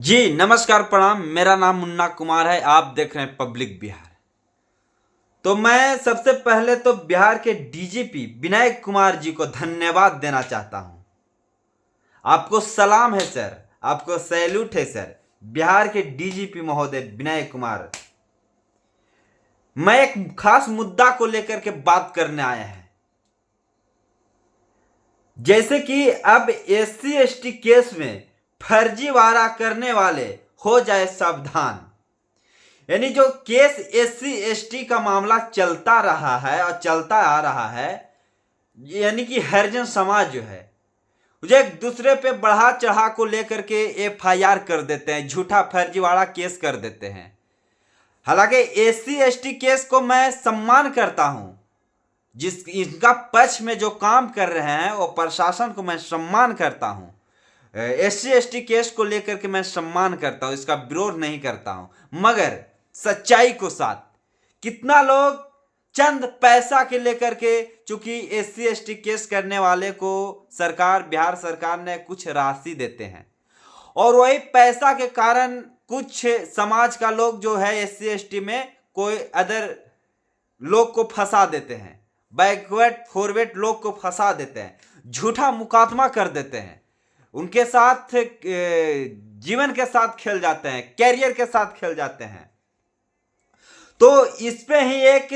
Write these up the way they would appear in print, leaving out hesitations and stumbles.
जी नमस्कार प्रणाम। मेरा नाम मुन्ना कुमार है। आप देख रहे हैं पब्लिक बिहार। तो मैं सबसे पहले तो बिहार के डीजीपी विनय कुमार जी को धन्यवाद देना चाहता हूं। आपको सलाम है सर, आपको सैल्यूट है सर। बिहार के डीजीपी महोदय विनय कुमार, मैं एक खास मुद्दा को लेकर के बात करने आया है। जैसे कि अब एससी एसटी केस में फर्जीवाड़ा करने वाले हो जाए सावधान। यानी जो केस एससी एसटी का मामला चलता रहा है और चलता आ रहा है, यानी कि हरिजन समाज जो है जो एक दूसरे पे बढ़ा चढ़ा को लेकर के एफआईआर कर देते हैं, झूठा फर्जीवाड़ा केस कर देते हैं। हालांकि एससी एसटी केस को मैं सम्मान करता हूं, जिस इनका पक्ष में जो काम कर रहे हैं वो प्रशासन को मैं सम्मान करता हूं। एससी एसटी केस को लेकर के मैं सम्मान करता हूं, इसका विरोध नहीं करता हूं, मगर सच्चाई को साथ कितना लोग चंद पैसा के लेकर के, चूंकि एससी एसटी केस करने वाले को सरकार, बिहार सरकार ने कुछ राशि देते हैं और वही पैसा के कारण कुछ समाज का लोग जो है एससी एसटी में कोई अदर लोग को फंसा देते हैं, बैकवर्ड फॉरवर्ड लोग को फंसा देते हैं, झूठा मुकादमा कर देते हैं, उनके साथ जीवन के साथ खेल जाते हैं, कैरियर के साथ खेल जाते हैं। तो इस पे ही एक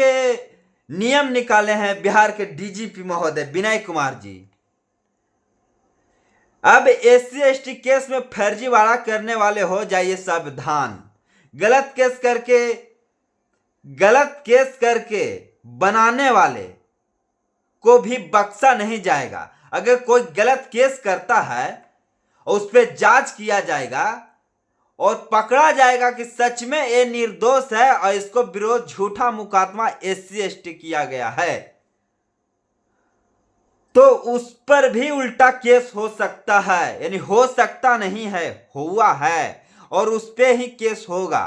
नियम निकाले हैं बिहार के डीजीपी महोदय विनय कुमार जी। अब एससी एसटी केस में फर्जीवाड़ा करने वाले हो जाइए सावधान। गलत केस करके बनाने वाले को भी बख्शा नहीं जाएगा। अगर कोई गलत केस करता है और उस पर जांच किया जाएगा और पकड़ा जाएगा कि सच में ये निर्दोष है और इसको विरोध झूठा मुकदमा एससी एसटी किया गया है, तो उस पर भी उल्टा केस हो सकता है। यानी हो सकता नहीं है, हुआ है और उस पे ही केस होगा।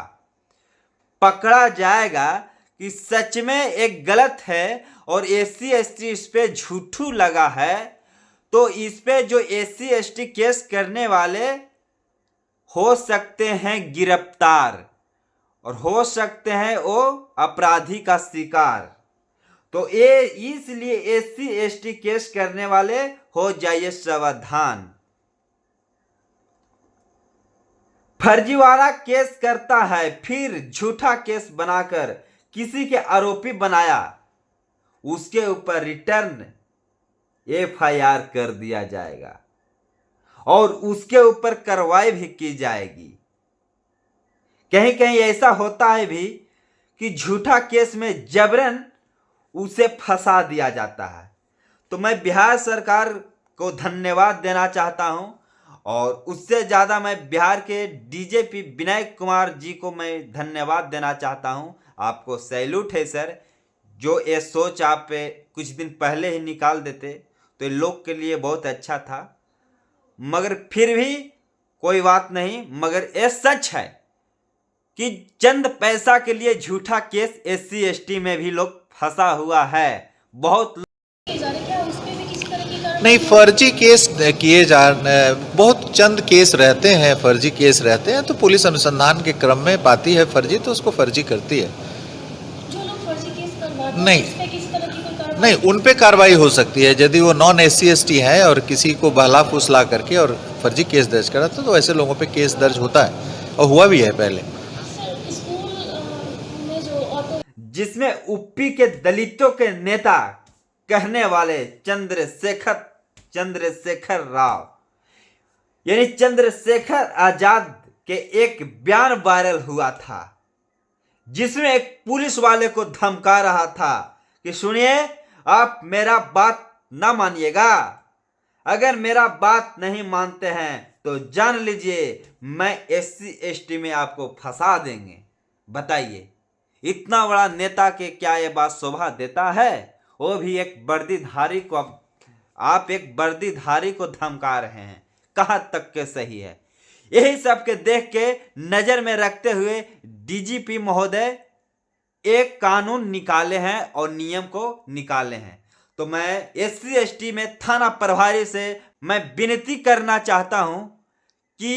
पकड़ा जाएगा कि सच में एक गलत है और एससी एसटी इस पे झूठू लगा है, तो इस पे जो एससी एसटी केस करने वाले हो सकते हैं गिरफ्तार और हो सकते हैं वो अपराधी का शिकार। तो ये इसलिए एससी एसटी केस करने वाले हो जाइए सावधान। फर्जीवाड़ा केस करता है फिर झूठा केस बनाकर किसी के आरोपी बनाया, उसके ऊपर रिटर्न एफआईआर कर दिया जाएगा और उसके ऊपर कार्रवाई भी की जाएगी। कहीं कहीं ऐसा होता है भी कि झूठा केस में जबरन उसे फंसा दिया जाता है। तो मैं बिहार सरकार को धन्यवाद देना चाहता हूं और उससे ज़्यादा मैं बिहार के डीजीपी विनय कुमार जी को मैं धन्यवाद देना चाहता हूं। आपको सैल्यूट है सर। जो ये सोच आप कुछ दिन पहले ही निकाल देते तो ये लोग के लिए बहुत अच्छा था, मगर फिर भी कोई बात नहीं। मगर ये सच है कि चंद पैसा के लिए झूठा केस एससी एसटी में भी लोग फंसा हुआ है। बहुत नहीं, फर्जी केस किए जा बहुत चंद केस रहते हैं, फर्जी केस रहते हैं, तो पुलिस अनुसंधान के क्रम में पाती है फर्जी तो उसको फर्जी करती है। जो लोग फर्जी केस करवाते हैं नहीं उस पे किसी तरह की कोई कार्रवाई नहीं, उन पे कार्रवाई हो सकती है यदि वो नॉन एससी एसटी है और किसी को बहला फुसला करके और फर्जी केस दर्ज करा तो ऐसे लोगों पे केस दर्ज होता है और हुआ भी है पहले। सर, स्कूल में जो ऑटो जिसमें यूपी के दलितों के नेता कहने वाले चंद्रशेखर राव यानी चंद्रशेखर आजाद के एक बयान वायरल हुआ था, जिसमें एक पुलिस वाले को धमका रहा था कि सुनिए, आप मेरा बात ना मानिएगा, अगर मेरा बात नहीं मानते हैं तो जान लीजिए मैं एससी एसटी में आपको फंसा देंगे। बताइए, इतना बड़ा नेता के क्या ये बात शोभा देता है? वो भी एक वर्दीधारी को, आप एक वर्दीधारी को धमका रहे हैं, कहां तक के सही है? यही सब के देख के नजर में रखते हुए डीजीपी महोदय एक कानून निकाले हैं और नियम को निकाले हैं। तो मैं एससी एसटी में थाना प्रभारी से मैं विनती करना चाहता हूं कि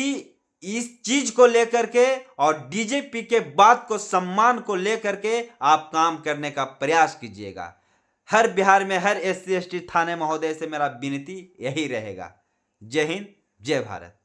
इस चीज को लेकर के और डीजीपी के बात को, सम्मान को लेकर के आप काम करने का प्रयास कीजिएगा। हर बिहार में हर SC ST थाने महोदय से मेरा विनती यही रहेगा। जय हिंद, जय भारत।